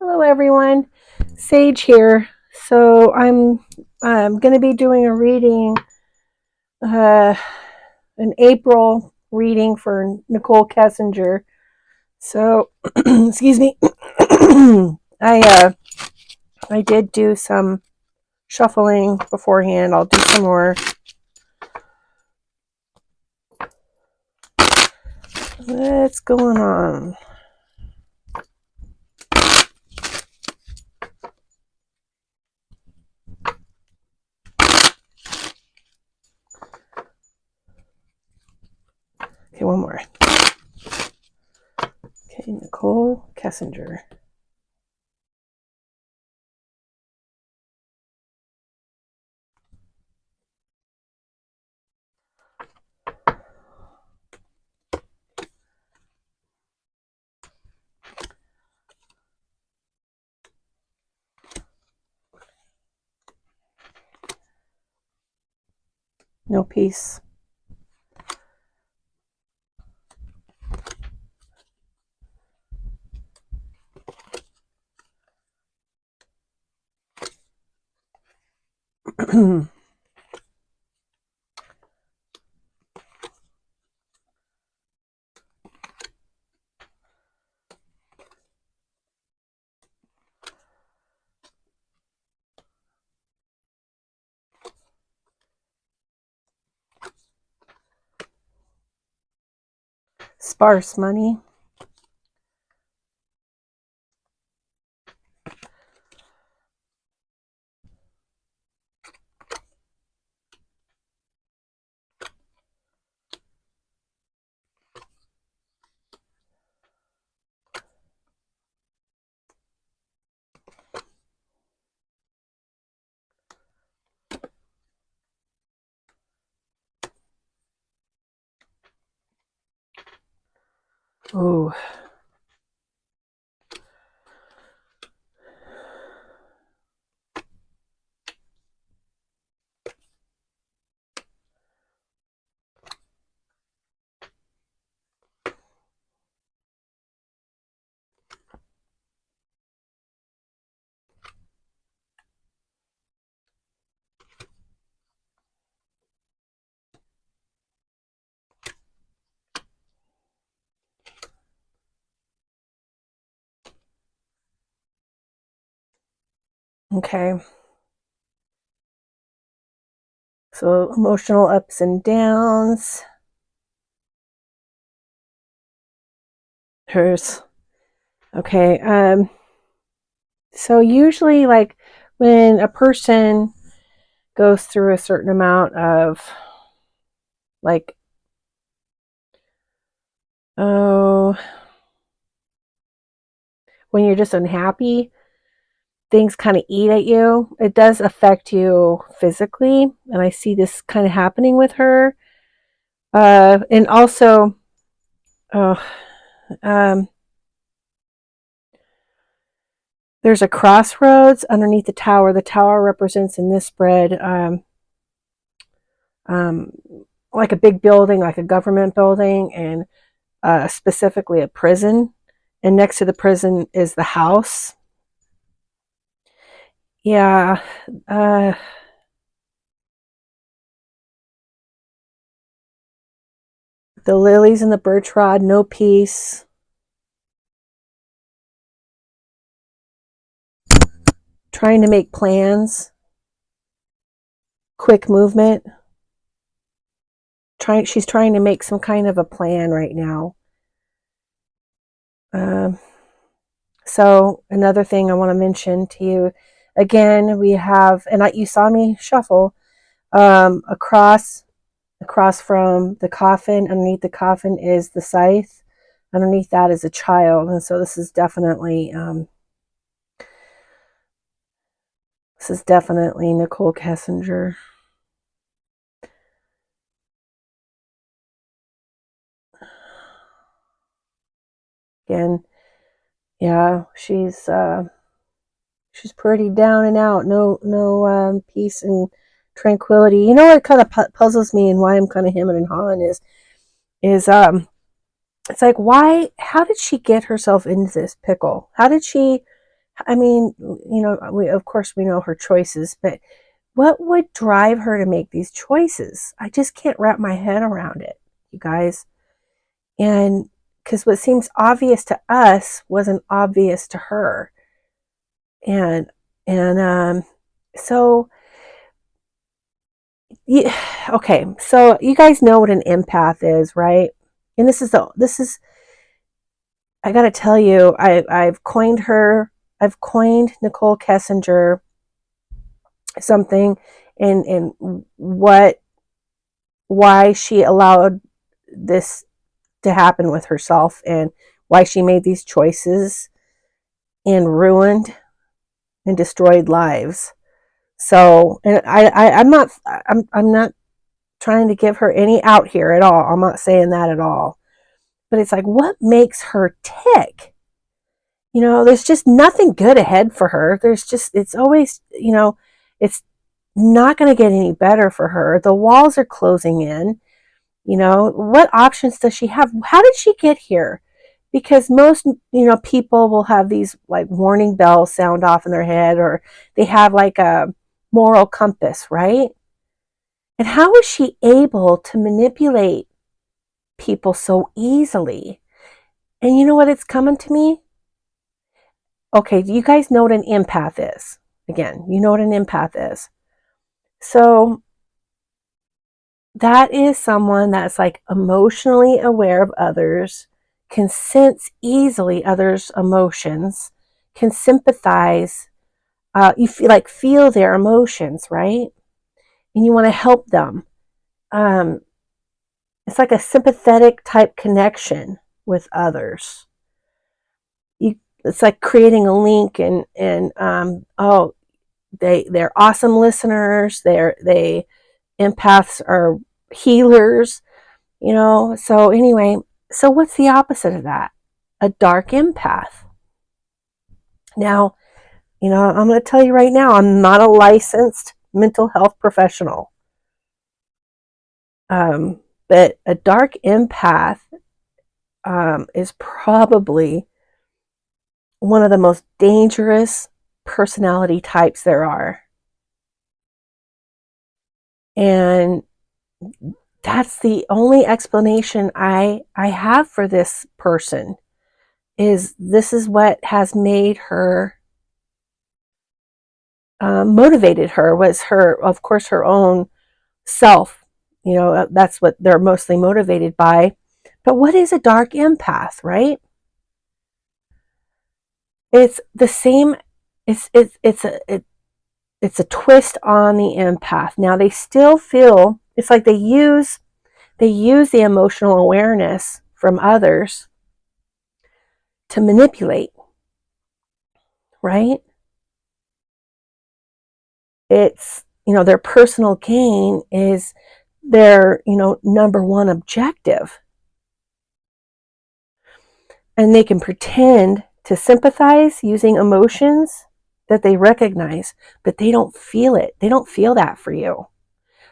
Hello everyone, Sage here. So I'm going to be doing a reading, an April reading for Nichol Kessinger. So, excuse me, I did do some shuffling beforehand. I'll do some more. What's going on? Okay, one more. Okay, Nichol Kessinger. No peace. Sparse money. Ooh. Okay. So emotional ups and downs. Hers. Okay. So usually like when a person goes through a certain amount of like oh when you're just unhappy, things kind of eat at you. It does affect you physically, and I see this kind of happening with her. And also oh um there's a crossroads underneath the tower. The tower represents in this spread um, like a big building, like a government building, and specifically a prison. And next to the prison is the house. Yeah. The lilies and the birch rod, no peace. Trying to make plans. Quick movement. She's trying to make some kind of a plan right now. So another thing I want to mention to you, again, we have, and you saw me shuffle, across from the coffin. Underneath the coffin is the scythe. Underneath that is a child. And so this is definitely Nichol Kessinger. Again, yeah, she's pretty down and out. No peace and tranquility. You know what kind of puzzles me and why I'm kind of hemming and hawing is it's like, how did she get herself into this pickle? How did she I mean, of course we know her choices, but what would drive her to make these choices? I just can't wrap my head around it, you guys. And because what seems obvious to us wasn't obvious to her. And, so, yeah, okay. So you guys know what an empath is, right? And I got to tell you, I've coined Nichol Kessinger something, and why she allowed this to happen with herself, and why she made these choices and ruined and destroyed lives. So, and I'm not trying to give her any out here at all. I'm not saying that at all. But it's like, what makes her tick? There's just nothing good ahead for her. It's always, it's not going to get any better for her. The walls are closing in. What options does she have? How did she get here? Because most, people will have these like warning bells sound off in their head, or they have like a moral compass, right? And how was she able to manipulate people so easily? And you know what? It's coming to me. Okay, you guys know what an empath is. Again, you know what an empath is. So that is someone that's like emotionally aware of others, can sense easily others' emotions, can sympathize. You feel their emotions, right? And you want to help them. It's like a sympathetic type connection with others. It's like creating a link, and they're awesome listeners. They empaths are healers, So anyway, so what's the opposite of that? A dark empath. Now, I'm going to tell you right now, I'm not a licensed mental health professional. But a dark empath is probably one of the most dangerous personality types there are. And that's the only explanation I have for this person. This is what has made her motivated her, was her, of course, her own self. That's what they're mostly motivated by. But what is a dark empath, right? It's the same. It's a twist on the empath. Now they still feel, it's like they use the emotional awareness from others to manipulate, right? It's, their personal gain is their, number one objective. And they can pretend to sympathize using emotions that they recognize, but they don't feel it. They don't feel that for you.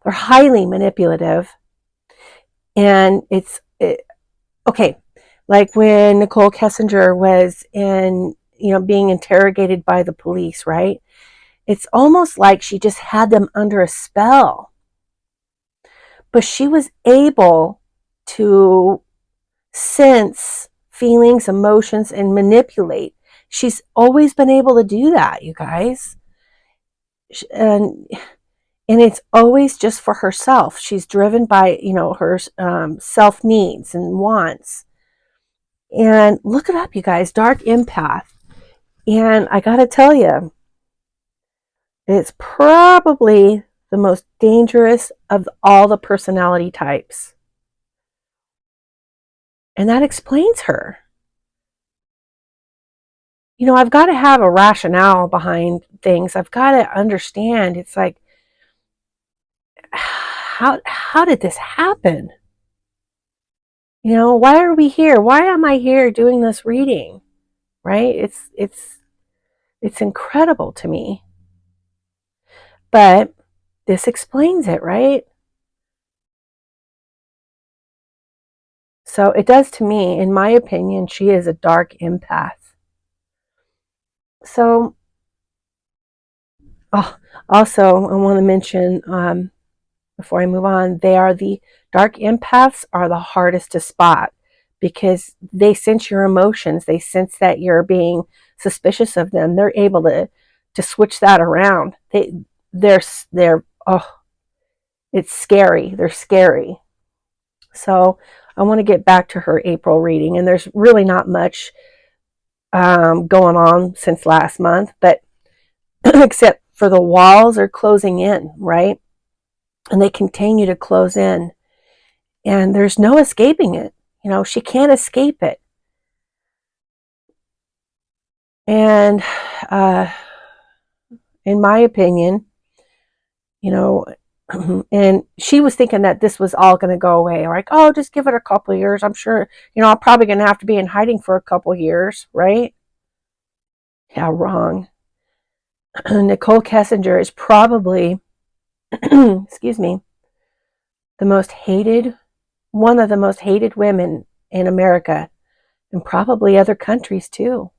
They're highly manipulative. And okay, like when Nichol Kessinger was being interrogated by the police, right? It's almost like she just had them under a spell. But she was able to sense feelings, emotions, and manipulate. She's always been able to do that, you guys. And it's always just for herself. She's driven by, her self needs and wants. And look it up, you guys, dark empath. And I got to tell you, it's probably the most dangerous of all the personality types. And that explains her. I've got to have a rationale behind things. I've got to understand. It's like, how did this happen? Why are we here? Why am I here doing this reading? Right? It's incredible to me. But this explains it, right? So it does to me. In my opinion, she is a dark empath. So, also, I want to mention, before I move on, the dark empaths are the hardest to spot because they sense your emotions. They sense that you're being suspicious of them. They're able to switch that around. They're oh, it's scary. They're scary. So I want to get back to her April reading, and there's really not much going on since last month, but except for the walls are closing in, right? And they continue to close in, and there's no escaping it. You know, she can't escape it. And in my opinion, you know, and she was thinking that this was all going to go away. Like, oh, just give it a couple of years. I'm sure, you know, I'm probably going to have to be in hiding for a couple of years, right? Yeah, wrong. Nichol Kessinger is probably, excuse me, the most hated, one of the most hated women in America, and probably other countries too.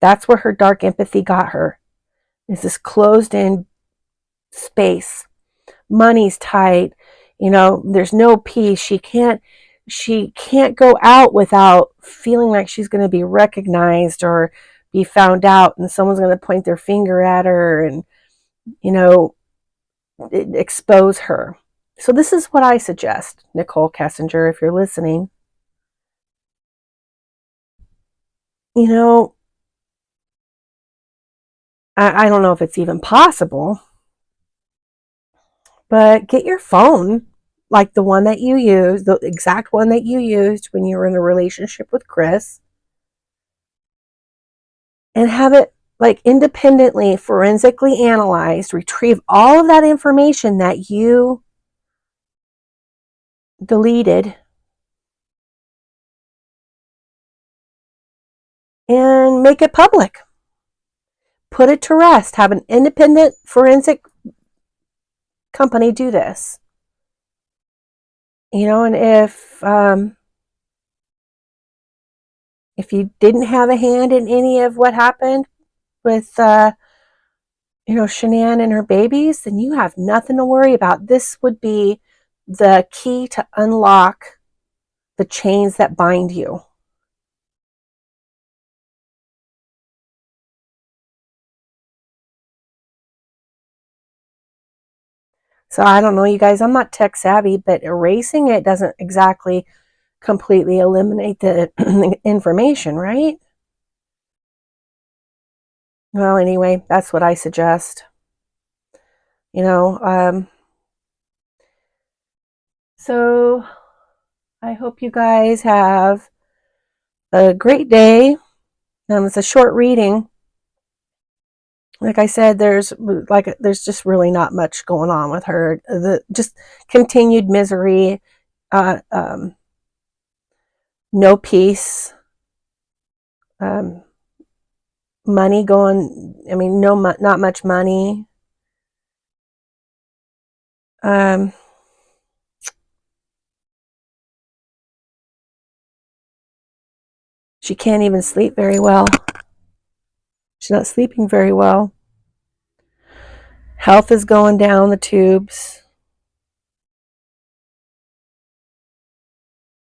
That's where her dark empathy got her. Is this closed in space. Money's tight. You know, there's no peace. She can't go out without feeling like she's going to be recognized or be found out and someone's going to point their finger at her and, you know, expose her. So this is what I suggest, Nichol Kessinger, if you're listening. You know, I don't know if it's even possible, but get your phone, like the one that you used, the exact one that you used when you were in a relationship with Chris, and have it like independently, forensically analyzed, retrieve all of that information that you deleted, and make it public. Put it to rest. Have an independent forensic company do this. You know, and if you didn't have a hand in any of what happened with you know, Shanann and her babies, then you have nothing to worry about. This would be the key to unlock the chains that bind you. So I don't know, you guys, I'm not tech savvy, but erasing it doesn't exactly completely eliminate the information, right? Well, anyway, that's what I suggest. You know, so I hope you guys have a great day. It's a short reading. Like I said, there's just really not much going on with her. The just continued misery, uh, um, no peace, um, money going. I mean, not much money. Um, she can't even sleep very well. She's not sleeping very well. Health is going down the tubes.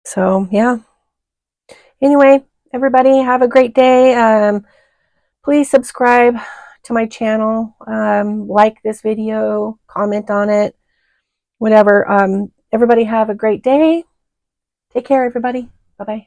So yeah. Anyway, everybody have a great day. Please subscribe to my channel. Like this video, comment on it, whatever. Everybody have a great day. Take care, everybody. Bye-bye.